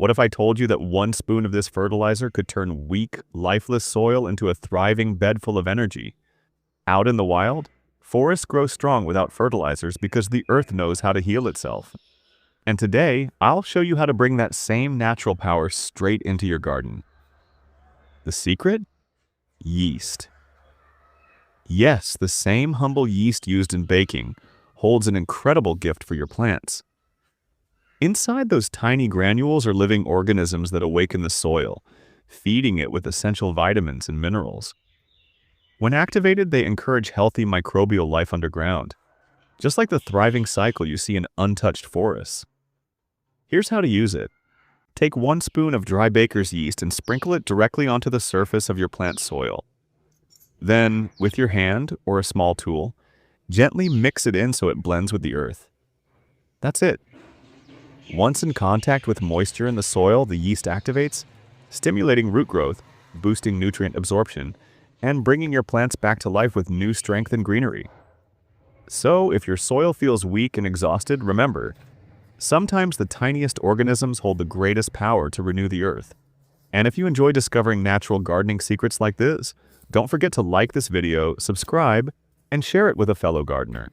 What if I told you that 1 spoon of this fertilizer could turn weak, lifeless soil into a thriving bed full of energy? Out in the wild, forests grow strong without fertilizers because the earth knows how to heal itself. And today, I'll show you how to bring that same natural power straight into your garden. The secret? Yeast. Yes, the same humble yeast used in baking holds an incredible gift for your plants. Inside those tiny granules are living organisms that awaken the soil, feeding it with essential vitamins and minerals. When activated, they encourage healthy microbial life underground, just like the thriving cycle you see in untouched forests. Here's how to use it. Take 1 spoon of dry baker's yeast and sprinkle it directly onto the surface of your plant's soil. Then, with your hand or a small tool, gently mix it in so it blends with the earth. That's it. Once in contact with moisture in the soil, the yeast activates, stimulating root growth, boosting nutrient absorption, and bringing your plants back to life with new strength and greenery. So, if your soil feels weak and exhausted, remember, sometimes the tiniest organisms hold the greatest power to renew the earth. And if you enjoy discovering natural gardening secrets like this, don't forget to like this video, subscribe, and share it with a fellow gardener.